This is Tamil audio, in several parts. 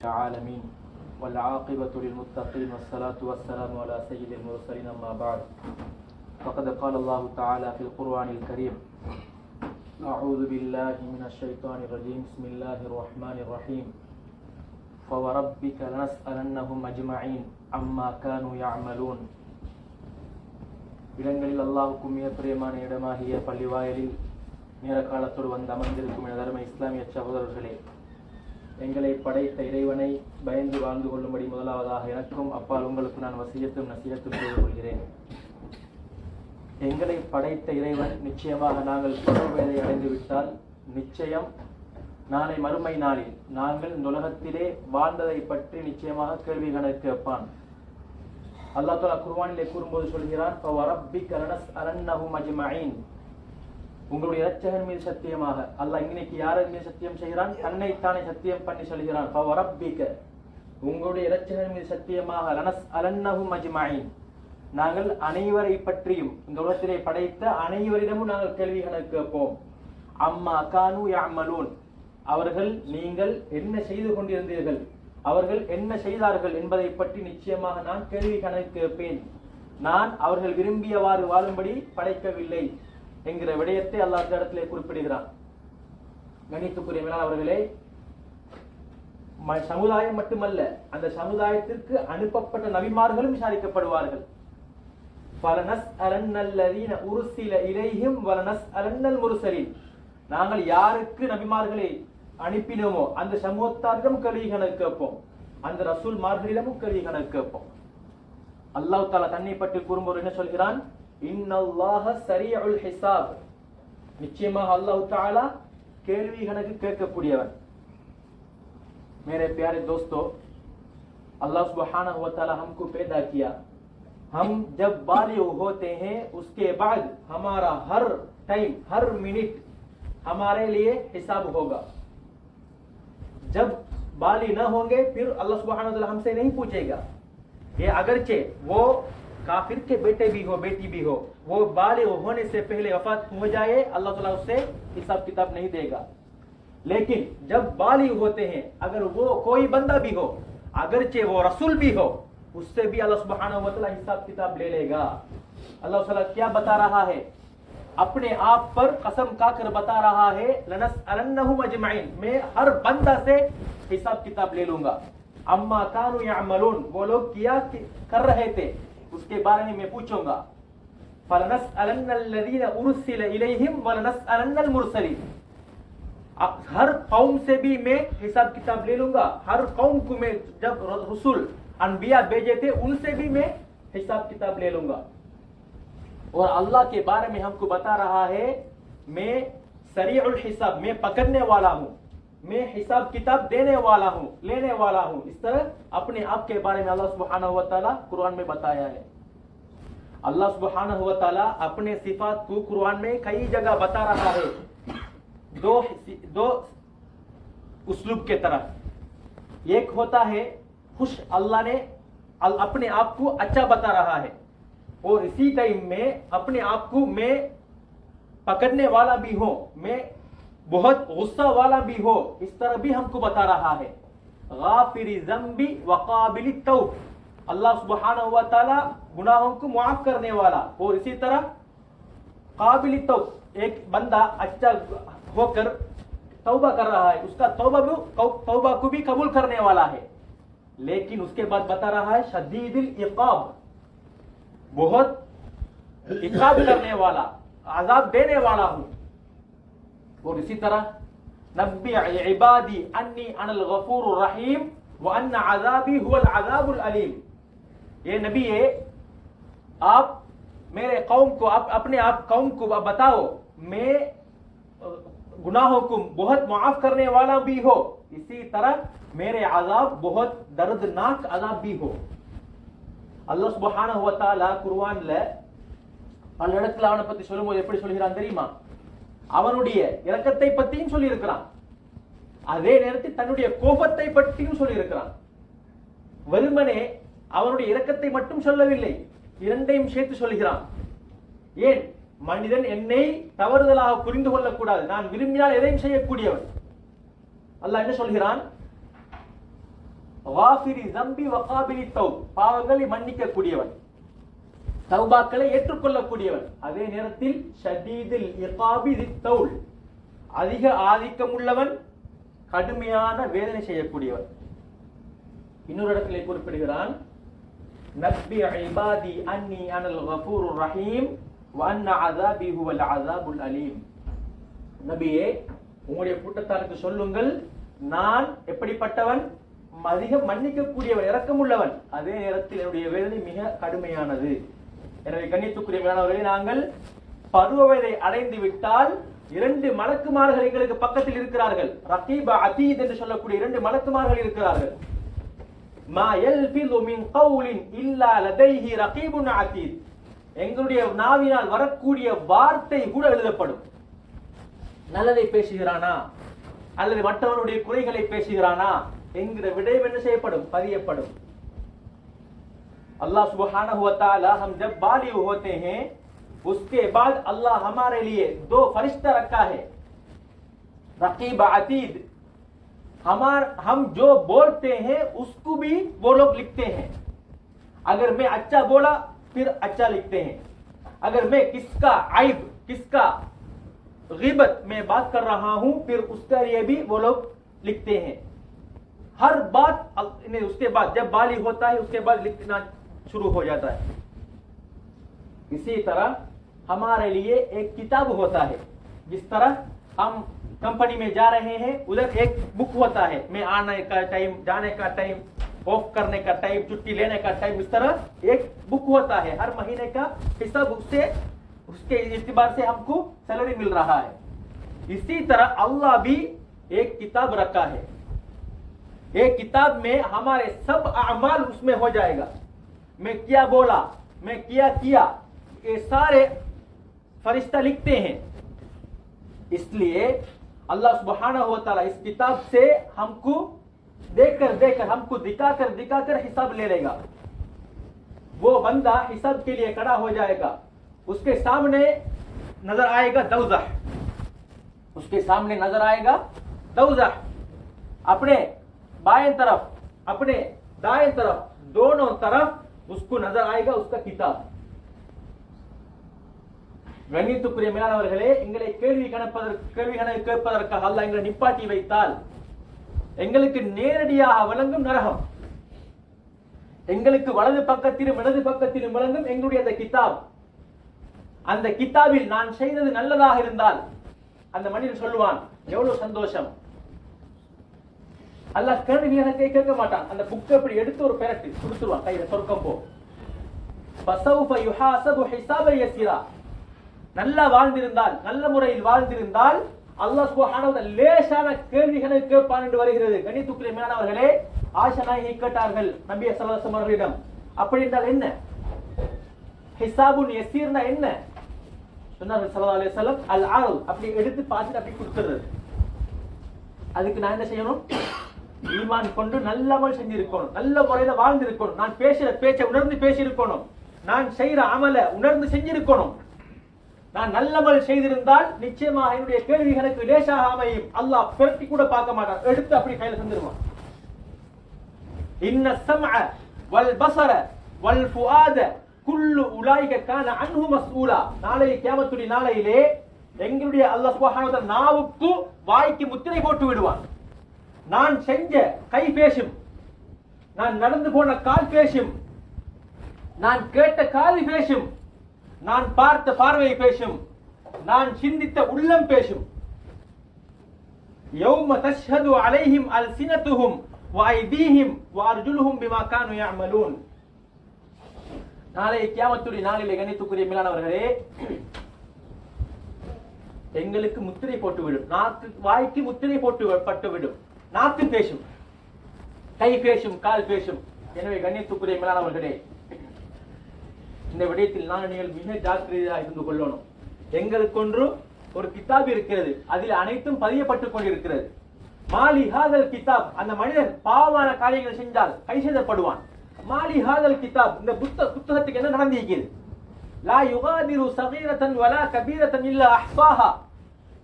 العالمين والعاقبة للمتقين والصلاة والسلام على سيد المرسلين أما بعد فقد قال الله تعالى في القرآن الكريم أعوذ بالله من الشيطان الرجيم بسم الله الرحمن الرحيم فوربك لنسألنهم أجمعين عما كانوا يعملون இடங்களில் அல்லாஹ்வுக்கு மிக பிரியமான இடமாகிய பள்ளிவாயலில் நேர காலத்தோடு வந்து அமர்ந்திருக்கும் எனதருமை இஸ்லாமிய சகோதரர்களே, எங்களை படைத்த இறைவனை பயந்து வாழ்ந்து கொள்ளும்படி முதலாவதாக எனக்கும் அப்பால் உங்களுக்கு நான் வசியத்தும் நசியத்தும் செய்து கொள்கிறேன். எங்களை படைத்த இறைவன் நிச்சயமாக நாங்கள் பருவவயதை அடைந்து விட்டால் நிச்சயம் நாளை மறுமை நாளில் நாங்கள் இந்த உலகத்திலே வாழ்ந்ததை பற்றி நிச்சயமாக கேள்வி கணக்கு கேட்பான். அல்லாஹ் தஆலா குர்ஆனிலே கூறும்போது சொல்கிறான், ஃபவரப்பிக லனஸ்அலன்னஹும் அஜ்மஈன். உங்களுடைய இரட்சகன் மீது சத்தியமாக. அல்லாஹ் இன்னைக்கு யாரின் மீது சத்தியம் செய்கிறான்? தன்னைத்தானே சத்தியம் பண்ணி சொல்கிறான், ஃபவரப்பிக, உங்களுடைய இரட்சகன் மீது சத்தியமாக, லனஸ்அலன்னஹும் அஜ்மஈன், நாங்கள் அனைவரை பற்றியும் இந்த உலகத்திலே படைத்த அனைவரிடமும் நாங்கள் கேள்வி கணக்கு கேட்போம். அம்மா கானு யஅமலூன், அவர்கள் நீங்கள் என்ன செய்து கொண்டிருந்தீர்கள், அவர்கள் என்ன செய்தார்கள் என்பதை பற்றி நிச்சயமாக நான் கேள்வி கணக்கு கேட்பேன். நான் அவர்கள் விரும்பியவாறு வாழும்படி படைக்கவில்லை என்கிற விடயத்தை அல்லாஹ் இந்த இடத்திலே குறிப்பிடுகிறான். கணித்துக்குரிய மேலான அவர்களே, சமுதாயம் மட்டுமல்ல, அந்த சமுதாயத்திற்கு அனுப்பப்பட்ட நபிமார்களும் விசாரிக்கப்படுவார்கள். ஃபலனஸ்அலன்னல்லதீன உர்சில இலைஹிம் வலனஸ்அலன்னல் முர்சலீன், நாங்கள் யாருக்கு நபிமார்களை அனுப்பினோமோ அந்த சமூகத்தாரிடம் கேள்வி கணக்கு கேட்போம், அந்த ரசூல்மார்களிடமும் கேள்வி கணக்கு கேட்போம். அல்லாஹ் தஆலா தன்னை பற்றி கூறும்போது என்ன சொல்கிறான்? இன்னல்லாஹ ஸரீஉல் ஹிசாப், நிச்சயமாக அல்லாஹ் தஆலா கேள்வி கணக்கு கேட்கக்கூடியவன். मेरे प्यारे दोस्तों, अल्लाह सुब्हानहु व तआला हमको पैदा किया, हम जब बालिग होते हैं उसके बाद हमारा हर टाइम हर मिनट हमारे लिए हिसाब होगा. जब बालिग न होंगे फिर अल्लाह सुब्हानहु व तआला हमसे नहीं पूछेगा. ये अगरचे वो काफिर के बेटे भी हो बेटी भी हो, वो बालिग होने से पहले वफात हो जाए, अल्लाह ताला उससे हिसाब किताब नहीं देगा. लेकिन जब बालिग होते हैं, अगर वो कोई बंदा भी हो, अगरचे वो रसूल भी हो, उससे भी अल्लाह सुब्हानहु व तआला हिसाब किताब ले लेगा. अल्लाह ताला क्या बता रहा है? अपने आप पर कसम खाकर बता रहा है, लनस्अलन्नहुम अजमईन, मैं हर बंदा से हिसाब किताब ले लूंगा. अम्मा कानू यअमलून, वो लोग क्या कर रहे थे उसके बारे में मैं पूछूंगा. फलनस्अलन्नल्लज़ीन उरसिल इलैहिम वलनस्अलन्नल मुरसलीन, हर कौम से भी मैं हिसाब किताब ले लूंगा. हर कौम को मैं जब रसूल अनबिया भेजे थे उनसे भी मैं हिसाब किताब ले लूंगा. और अल्लाह के बारे में हमको बता रहा है, मैं सरीउल हिसाब, मैं पकड़ने वाला हूं, मैं हिसाब किताब देने वाला हूं, लेने वाला हूं. इस तरह अपने आप के बारे में अल्लाह सुब्हानहु व तआला कुरान में बताया है. अल्लाह सुब्हानहु व तआला अपने सिफात को कुरान में कई जगह बता रहा है, दो उसलूब के तरह. एक होता है खुश, अल्लाह ने अपने आप को अच्छा बता रहा है, और इसी टाइम में अपने आप को मैं पकड़ने वाला भी हो, मैं बहुत गुस्सा वाला भी हो, इस तरह भी हमको बता रहा है. गाफिरी ज़ंबी व काबिली तौब, अल्लाह सुब्हानहु व तआला गुनाहों को माफ करने वाला, और इसी तरह काबिली तौब, एक बंदा अच्छा होकर तौबा कर रहा है, उसका तौबा को भी कबूल करने वाला है. लेकिन उसके बाद बता रहा है शदीदिल इक़ाब, बहुत इक़ाब करने वाला, अज़ाब देने वाला हूं. और इसी तरह नब्बी इबादी अन्नी अनल गफूरुर रहीम व अन्न अज़ाबी हुवल अज़ाबुल अलीम. ये नबी है, आप मेरे कौम को, आप अपने आप कौम को बताओ, मैं गुनाहों को बहुत माफ करने वाला भी हो, इसी तरह मेरे अज़ाब बहुत दर्दनाक अज़ाब भी हो. அல்லாஹ் சுப்ஹானஹு வ தஆலா குர்ஆன்ல பல இடத்துல அவனை பத்தி சொல்லும்போது எப்படி சொல்கிறான் தெரியுமா? அவனுடைய இரக்கத்தை பற்றியும் சொல்லி இருக்கிறான், அதே நேரத்தில் தன்னுடைய கோபத்தை பற்றியும் சொல்லி இருக்கிறான். வெறுமனே அவனுடைய இரக்கத்தை மட்டும் சொல்லவில்லை, இரண்டையும் சேர்த்து சொல்கிறான். ஏன்? மனிதன் என்னை தவறுதலாக புரிந்து கொள்ளக்கூடாது, நான் விரும்பினால் எதையும் செய்யக்கூடியவன். அல்லாஹ் என்ன சொல்கிறான்? காஃபிரி ஸம்பி வகாபிலி தௌப், பாவங்களை மன்னிக்க கூடியவன், தௌபாக்களை ஏற்றுக்கொள்ளக்கூடியவன். அதே நேரத்தில் ஷதீதுல் இகாபி தித்தௌல், அதிக ஆதிக்கம் உள்ளவன், கடுமையான வேதனை செய்யக்கூடியவன். இன்னொரு இடத்திலே குறிப்பிடுகிறான், நப்பி இபாதி அன்னி அனல் கஃபூருர் ரஹீம் வ அன்ன அஸாபி ஹுவல் அஸாபுல் அலீம். நபியே, உங்களுடைய கூட்டத்தாருக்கு சொல்லுங்கள், நான் எப்படிப்பட்டவன், அதிகம் மன்னிக்கக்கூடியவன், இரக்கமுள்ளவன், அதே நேரத்தில் என்னுடைய வேதனை மிக கடுமையானது. எனவே கண்ணியத்துக்குரிய மேலானவர்களே, நாங்கள் பருவ வயதை அடைந்து விட்டால் 2 மலக்குமார்கள் எங்களுக்கு பக்கத்தில் இருக்கிறார்கள். ரகீப் அதீத் என்று சொல்லக்கூடிய 2 மலக்குமார்கள் இருக்கிறார்கள். மா யல்ஃபிது மின் கௌலின் இல்லா லதைஹி ரகீபுன் அதீத், எங்களுடைய நாவினால் வரக்கூடிய வார்த்தை கூட எழுதப்படும். நல்லதை பேசுகிறானா அல்லது மற்றவருடைய குறைகளை பேசுகிறானா என்கிற விடயம் என்ன செய்யப்படும், பதியப்படும். अल्लाह सुब्हानहु व तआला हम जब बालिग होते हैं उसके बाद अल्लाह हमारे लिए 2 फरिश्ता रखा है, रकीब अतीद. हम जो बोलते हैं उसको भी वो लोग लिखते हैं. अगर मैं अच्छा बोला फिर अच्छा लिखते हैं. अगर मैं किसका आइब, किसका गिबत में बात कर रहा हूं फिर उसका लिए भी वो लोग लिखते हैं. हर बात उसके बाद जब बालिग होता है उसके बाद लिखना शुरू हो जाता है. इसी तरह हमारे लिए एक किताब होता है. जिस तरह हम कंपनी में जा रहे हैं उधर एक बुक होता है, मैं आने का टाइम, जाने का टाइम, ऑफ करने का टाइम, छुट्टी लेने का टाइम, इस तरह एक बुक होता है. हर महीने का हिसाब उसके इतिबार से हमको सैलरी मिल रहा है. इसी तरह अल्लाह भी एक किताब रखा है. एक किताब में हमारे सब अमाल उसमें हो जाएगा. मैं क्या बोला, मैं क्या किया, ये सारे फरिश्ता लिखते हैं. इसलिए अल्लाह सुब्हानहु व तआला इस किताब से हमको देखकर हमको दिखाकर हिसाब ले लेगा. वो बंदा हिसाब के लिए खड़ा हो जाएगा. उसके सामने नजर आएगा दौज़ह, उसके सामने नजर आएगा दौज़ह. अपने बाएं तरफ, अपने दाएं तरफ, दोनों तरफ उसको नजर आएगा उसका किताब. கண்ணியத்துக்குரிய மேலானவர்களே, எங்களை கேள்வி கேட்பதற்காக அல்லாஹ் எங்களை நிப்பாட்டி வைத்தால் எங்களுக்கு நேரடியாக வழங்கும் நரகம், எங்களுக்கு வலது பக்கத்திலும் இடது பக்கத்திலும் வழங்கும் எங்களுடைய அந்த கிதாப். அந்த கிதாபில் நான் செய்தது நல்லதாக இருந்தால் அந்த மனிதன் சொல்லுவான், எவ்வளவு சந்தோஷம். அல்லாஹ் கேள்வியாக கேட்க மாட்டான். அந்த புக்கை அப்படி எடுத்து ஒரு பெரட்டு கொடுத்துருவான் கையில, சொர்க்கம் போ. ஃபஸௌஃப யுஹாஸபு ஹிஸாபன் யஸீரா. நல்லா வாழ்ந்திருந்தால், நல்ல முறையில் வாழ்ந்திருந்தால் அல்லாஹ் சுப்ஹானஹு வ தஆலா லேசான கேள்விகளை கேட்பான் என்று வருகிறது. கண்ணியத்துக்குரிய மேலானவர்களே, ஆயிஷா நாயகி கேட்டார்கள் நபி ஸல்லல்லாஹு அலைஹி வஸல்லம் அவர்களிடம், அப்படி என்றால் என்ன, ஹிஸாபுன் யஸீர்னா என்ன? சொன்னார்கள் ஸல்லல்லாஹு அலைஹி வஸல்லம், அல் அர்ல், அப்படி எடுத்து பார்த்துட்டு அப்படி கொடுத்துறது. அதுக்கு நான் என்ன செய்யணும், ஈமான் கொண்டு நல்லமல் செஞ்சிருக்கணும், நல்ல முறையில வாழ்ந்திருக்கணும், நான் பேசுற பேச்சை உணர்ந்து பேசியிருக்கணும், நான் செய்யற அமல உணர்ந்து செஞ்சிருக்கணும். நான் நல்லமல் செய்திருந்தால் நிச்சயமாக என்னுடைய கேள்விகளுக்கு லேசாக அமையும். அல்லாஹ் பெருட்டி கூட பார்க்க மாட்டான், எடுத்து அப்படி கையில தந்துருவான். இன்ன ஸம்அ வல் பஸர வல் ஃபுஆத குல்லு உலாயிக கான அன்ஹு மஸ்ஊலா. நாளை கியாமத்துடைய நாளையிலே எங்களுடைய அல்லாஹ் சுப்ஹானஹு வ தஆலா நாவுக்கு வாய்க்கு முத்திரை போட்டு விடுவான். நான் செஞ்ச கை பேசும், நான் நடந்து போன கால் பேசும், நான் கேட்ட காது பேசும், நான் பார்த்த பார்வை பேசும், நான் சிந்தித்த உள்ளம் பேசும். யௌம தஷ்ஹது அலைஹிம் அல்சினத்துஹும் வ ஐதீஹிம் வ அர்ஜுலுஹும் பிமா கானூ யஅமலூன். நாளை கியாமத்துடைய நாளிலே கண்ணியத்துக்குரிய மேலானவர்களே, எங்களுக்கு முத்திரை போட்டு விடும், நாக்கு வாய்க்கு முத்திரை பட்டு விடும். நாக்கு பேசும், கை பேசும், கால் பேசும். எனவே கண்ணியத்துக்குரிய மேலானவர்களே, இந்த விடயத்தில் நீங்கள் மிக ஜாக்கிரதையாக இருந்து கொள்ளணும். எங்களுக்கொன்று ஒரு கிதாப் இருக்கிறது, அதில் அனைத்தும் பதியப்பட்டுக் கொண்டிருக்கிறது. மாலி ஹாதல் கிதாப், அந்த மனிதன் பாவமான காரியங்கள் செஞ்சால் கை செய்யப்படுவான். மாலி ஹாதல் கிதாப், இந்த புத்தகத்துக்கு என்ன நடந்திருக்கிறது? லா யுகாதிரு சகீரத்தன் வலா கபீரத்தன் இல்லா அஹ்சாஹா.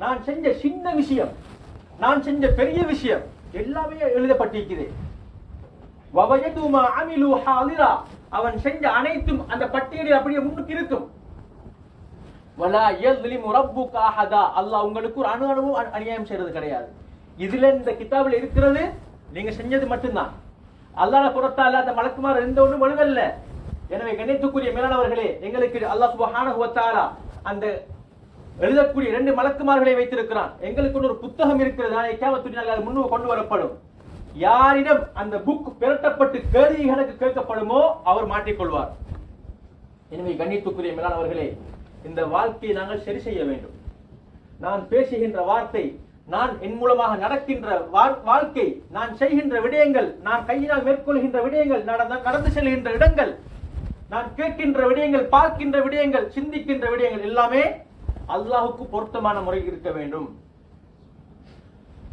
நான் செஞ்ச சின்ன விஷயம், நான் செஞ்ச பெரிய விஷயம் எல்லாமே எழுதப்பட்டிருக்கிறது. வவஜது மா அமிலு ஹாலிரா, அவன் செஞ்ச அனைத்தும் அந்த பட்டியலில் அப்படியே முன்னுக்கு இருக்கும். வலா யஸ்லிமு ரப்புக அஹதா, அல்லாஹ் உங்களுக்கு ஒரு அணுவும் அநியாயம் செய்யறது கிடையாது. இதுல இந்த கிதாபில் இருக்கிறது நீங்க செஞ்சது மட்டும்தான். அல்லாஹ்வை பொறுத்தால அந்த மலக்குமார் எந்த ஒன்றும் எழுதல்ல. எனவே கண்ணியத்துக்குரிய மேலானவர்களே, எங்களுக்கு அல்லாஹ் சுப்ஹானஹு வ தஆலா அந்த எழுதக்கூடிய 2 மலக்குமார்களை வைத்திருக்கிறான். எங்களுக்கு ஒரு புத்தகம் இருக்கிறது, நாளை கியாமத்துடைய நாளில் அது முன்னுக்கு கொண்டு வரப்படும். யாரிடம் அந்த புக் பெறட்டப்பட்டு கேள்வி கணக்கு கேட்கப்படுமோ அவர் மாட்டிக்கொள்வார். எனவே கண்ணியத்துக்குரிய மேலானவர்களே, இந்த வாழ்க்கையை நாங்கள் சரி செய்ய வேண்டும். நான் பேசுகின்ற வார்த்தை, நான் என் மூலமாக நடக்கின்ற வாழ்க்கை, நான் செய்கின்ற விடயங்கள், நான் கையினால் மேற்கொள்கின்ற விடயங்கள், நடந்து செல்கின்ற இடங்கள், நான் கேட்கின்ற விடயங்கள், பார்க்கின்ற விடயங்கள், சிந்திக்கின்ற விடயங்கள் எல்லாமே அல்லாஹ்வுக்கு பொருத்தமான முறையில் இருக்க வேண்டும்.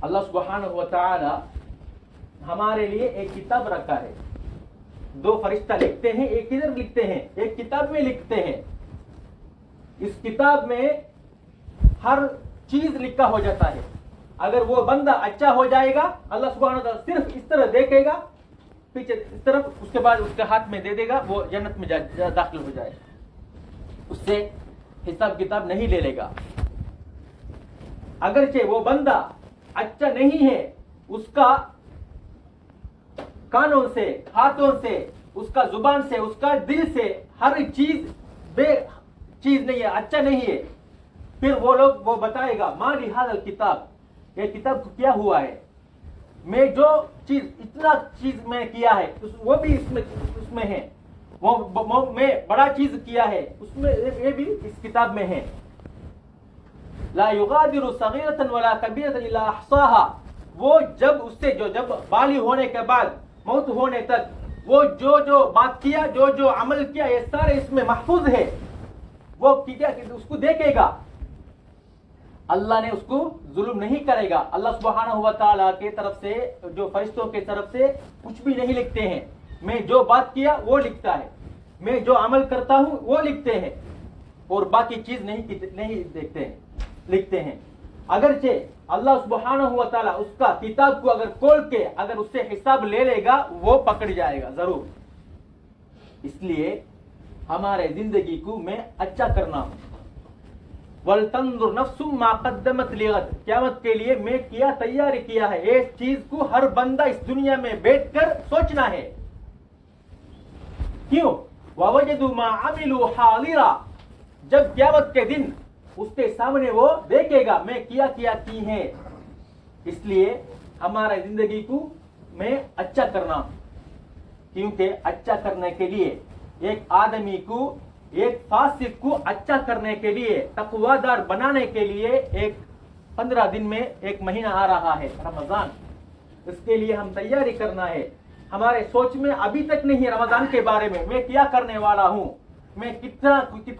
अल्लाह सुब्हानहु व तआला हमारे लिए एक किताब रखा है. 2 फरिश्ता लिखते हैं, एक इधर लिखते हैं, एक किताब में लिखते हैं. इस किताब में हर चीज लिखा हो जाता है. अगर वो बंदा अच्छा हो जाएगा, अल्लाह सुब्हानहु व तआला सिर्फ इस तरह देखेगा, पीछे इस तरफ, उसके बाद उसके हाथ में दे देगा, वो जन्नत में दाखिल हो जाए. उससे हिसाब किताब नहीं ले लेगा. अगरचे वो बंदा अच्छा नहीं है, उसका कानों से, हाथों से, उसका जुबान से, उसका दिल से हर चीज चीज नहीं है, अच्छा नहीं है, फिर वो बताएगा मा लिहाज़ल किताब, ये किताब को क्या हुआ है, मैं जो चीज इतना चीज मैं किया है वो भी उसमें है, वो मैं बड़ा चीज किया है उसमें, ये भी इस किताब में है. ला युगादिरु सगीरतन वला कबीरतन इल्ला अहसाहा, वो जब उससे जब बालिग होने के बाद मौत होने तक वो जो बात किया, जो अमल किया, ये सारे इसमें महफूज है. वो क्या उसको देखेगा, अल्लाह ने उसको जुल्म नहीं करेगा. अल्लाह सुब्हानहु व तआला के तरफ से, जो फरिश्तों के तरफ से कुछ भी नहीं लिखते हैं. मैं जो बात किया वो लिखता है, मैं जो अमल करता हूं वो लिखते हैं, और बाकी चीज नहीं देखते हैं, लिखते हैं. अगरचे अल्लाह सुब्हानहु व तआला उसका किताब को अगर खोल के अगर उससे हिसाब ले लेगा, वो पकड़ जाएगा जरूर. इसलिए हमारे जिंदगी को मैं अच्छा करना हूं. वल तंजुर नफ्सुम मा कद्दमत लिगद, क़यामत के लिए मैं क्या तैयारी किया है, एक चीज को हर बंदा इस दुनिया में बैठकर सोचना है. क्यों? ववजदु मा अमिलु हालिरा, जब क़यामत के दिन उसके सामने वो देखेगा मैं क्या की है. इसलिए हमारा जिंदगी को मैं अच्छा करना, क्योंकि अच्छा करने के लिए एक आदमी को, एक फासिक को अच्छा करने के लिए, तकवादार बनाने के लिए एक 15 दिन में एक महीना आ रहा है रमजान. इसके लिए हम तैयारी करना है. हमारे सोच में अभी तक नहीं है रमजान के बारे में, मैं क्या करने वाला हूँ, मैं कितना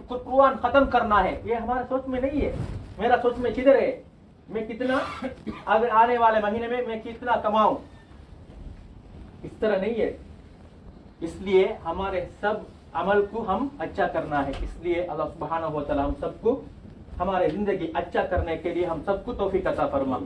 कुरान खत्म करना है, ये हमारे सोच में नहीं है. मेरा सोच में किधर है, मैं कितना अगर आने वाले महीने में मैं कितना कमाऊं, इस तरह नहीं है. इसलिए हमारे सब अमल को हम अच्छा करना है. इसलिए अल्लाह सुब्हानहु व तआला हम सबको हमारे जिंदगी अच्छा करने के लिए हम सबको तौफीक अता फरमा.